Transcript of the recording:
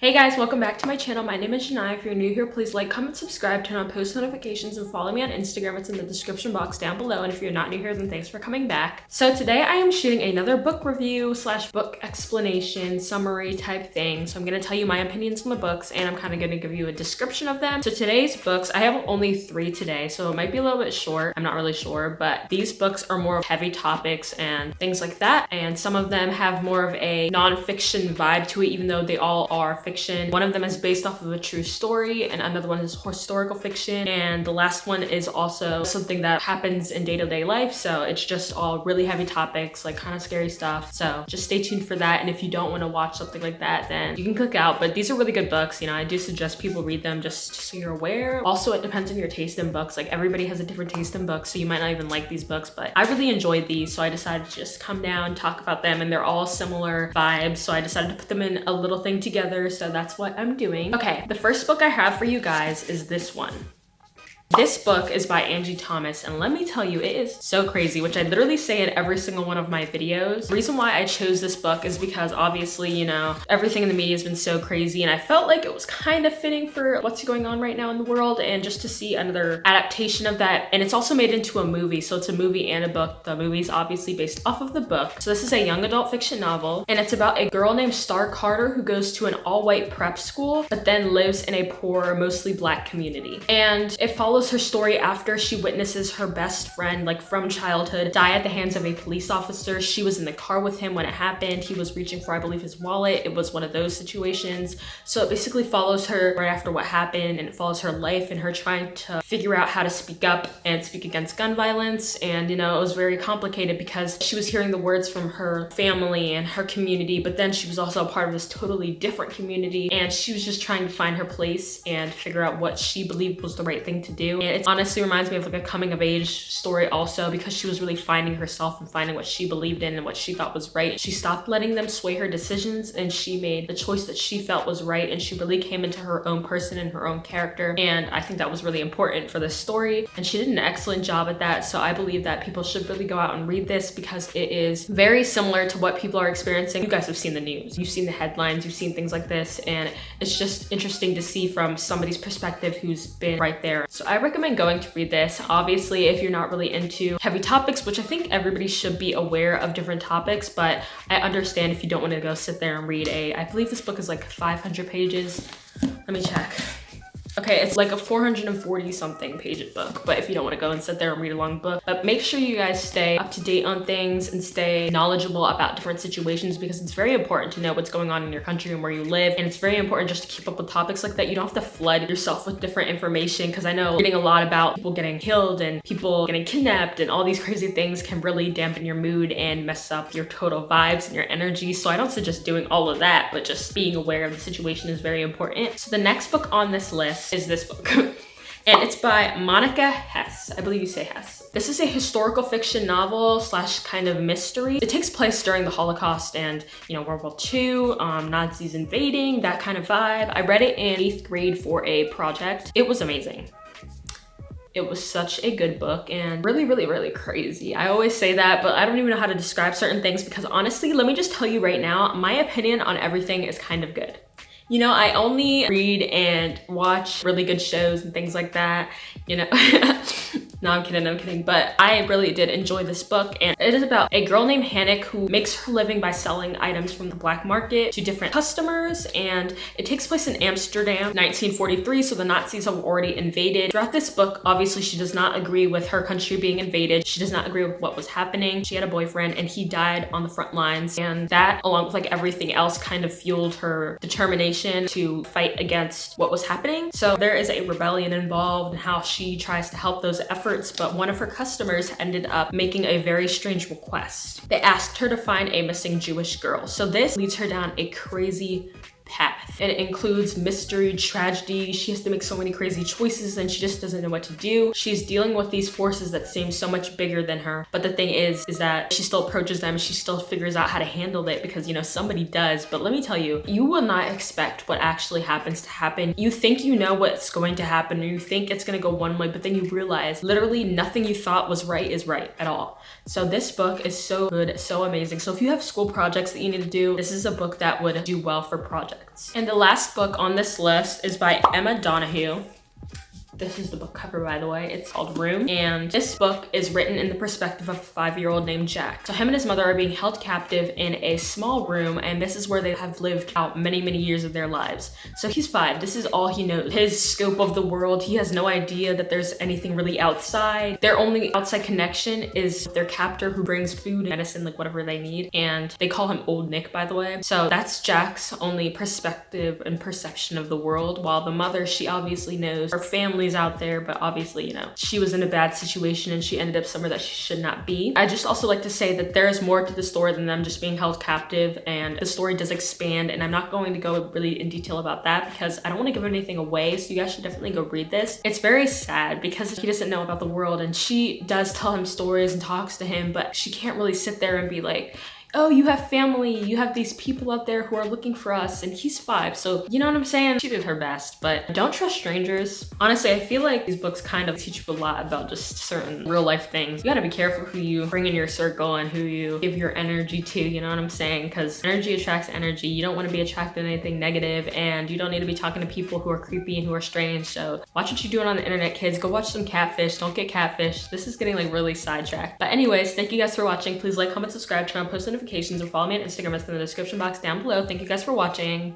Hey guys, welcome back to my channel. My name is Zhani. If you're new here, please like, comment, subscribe, turn on post notifications, and follow me on Instagram. It's in the description box down below. And if you're not new here, then thanks for coming back. So today I am shooting another book review / book explanation summary type thing. So I'm going to tell you my opinions on the books, and I'm kind of going to give you a description of them. So today's books, I have only 3 today, so it might be a little bit short. I'm not really sure, but these books are more heavy topics and things like that. And some of them have more of a non-fiction vibe to it, even though they all are fiction. One of them is based off of a true story, and another one is historical fiction, and the last one is also something that happens in day-to-day life. So it's just all really heavy topics, like kind of scary stuff. So just stay tuned for that. And if you don't want to watch something like that, then you can click out. But these are really good books. You know, I do suggest people read them just so you're aware. Also, it depends on your taste in books. Like everybody has a different taste in books, so you might not even like these books, but I really enjoyed these, so I decided to just come down, talk about them, and they're all similar vibes. So I decided to put them in a little thing together. So that's what I'm doing. Okay, the first book I have for you guys is this one. This book is by Angie Thomas, and let me tell you, it is so crazy, which I literally say in every single one of my videos. The reason why I chose this book is because obviously, you know, everything in the media has been so crazy, and I felt like it was kind of fitting for what's going on right now in the world, and just to see another adaptation of that. And it's also made into a movie, so it's a movie and a book. The movie is obviously based off of the book. So this is a young adult fiction novel, and it's about a girl named Star Carter who goes to an all-white prep school, but then lives in a poor, mostly Black community. And it follows her story after she witnesses her best friend, like from childhood, die at the hands of a police officer. She was in the car with him when it happened. He was reaching for, I believe, his wallet. It was one of those situations. So it basically follows her right after what happened, and it follows her life and her trying to figure out how to speak up and speak against gun violence. And you know, it was very complicated because she was hearing the words from her family and her community, but then she was also a part of this totally different community, and she was just trying to find her place and figure out what she believed was the right thing to do. And it honestly reminds me of like a coming of age story also, because she was really finding herself and finding what she believed in and what she thought was right. She stopped letting them sway her decisions, and she made the choice that she felt was right, and she really came into her own person and her own character. And I think that was really important for this story, and she did an excellent job at that. So I believe that people should really go out and read this because it is very similar to what people are experiencing. You guys have seen the news, you've seen the headlines, you've seen things like this, and it's just interesting to see from somebody's perspective who's been right there. So I recommend going to read this. Obviously, if you're not really into heavy topics, which I think everybody should be aware of different topics, but I understand if you don't want to go sit there and read I believe this book is like 500 pages. Let me check. Okay, it's like a 440 something page book, but if you don't want to go and sit there and read a long book, but make sure you guys stay up to date on things and stay knowledgeable about different situations, because it's very important to know what's going on in your country and where you live. And it's very important just to keep up with topics like that. You don't have to flood yourself with different information, because I know reading a lot about people getting killed and people getting kidnapped and all these crazy things can really dampen your mood and mess up your total vibes and your energy. So I don't suggest doing all of that, but just being aware of the situation is very important. So the next book on this list is this book. And it's by Monica Hess. I believe you say Hess. This is a historical fiction novel / kind of mystery. It takes place during the Holocaust and, you know, World War II, Nazis invading, that kind of vibe. I read it in 8th grade for a project. It was amazing. It was such a good book and really, really, really crazy. I always say that, but I don't even know how to describe certain things, because honestly, let me just tell you right now, my opinion on everything is kind of good. You know, I only read and watch really good shows and things like that, you know. No, I'm kidding. But I really did enjoy this book, and it is about a girl named Hannah who makes her living by selling items from the black market to different customers, and it takes place in Amsterdam, 1943, so the Nazis have already invaded. Throughout this book, obviously, she does not agree with her country being invaded. She does not agree with what was happening. She had a boyfriend, and he died on the front lines, and that, along with like everything else, kind of fueled her determination to fight against what was happening. So there is a rebellion involved in how she tries to help those efforts, but one of her customers ended up making a very strange request. They asked her to find a missing Jewish girl. So this leads her down a crazy path. And it includes mystery, tragedy. She has to make so many crazy choices and she just doesn't know what to do. She's dealing with these forces that seem so much bigger than her. But the thing is that she still approaches them. She still figures out how to handle it because, you know, somebody does. But let me tell you, you will not expect what actually happens to happen. You think you know what's going to happen, or you think it's going to go one way, but then you realize literally nothing you thought was right is right at all. So this book is so good, so amazing. So if you have school projects that you need to do, this is a book that would do well for projects. hearts. And the last book on this list is by Emma Donoghue. This is the book cover, by the way. It's called Room. And this book is written in the perspective of a 5-year-old named Jack. So him and his mother are being held captive in a small room, and this is where they have lived out many, many years of their lives. So he's 5. This is all he knows. His scope of the world, he has no idea that there's anything really outside. Their only outside connection is their captor who brings food, medicine, like whatever they need. And they call him Old Nick, by the way. So that's Jack's only perspective and perception of the world. While the mother, she obviously knows her family's out there, but obviously, you know, she was in a bad situation and she ended up somewhere that she should not be. I just also like to say that there is more to the story than them just being held captive, and the story does expand, and I'm not going to go really in detail about that because I don't want to give anything away, so you guys should definitely go read this. It's very sad because he doesn't know about the world, and she does tell him stories and talks to him, but she can't really sit there and be like, oh, you have family, you have these people out there who are looking for us, and he's 5, so you know what I'm saying? She did her best, but don't trust strangers. Honestly, I feel like these books kind of teach you a lot about just certain real life things. You gotta be careful who you bring in your circle and who you give your energy to, you know what I'm saying? Because energy attracts energy. You don't want to be attracted to anything negative, and you don't need to be talking to people who are creepy and who are strange. So watch what you're doing on the internet, kids. Go watch some catfish. Don't get catfish. This is getting like really sidetracked. But anyways, thank you guys for watching. Please like, comment, subscribe, turn on post notifications, or follow me on Instagram. It's in the description box down below. Thank you guys for watching.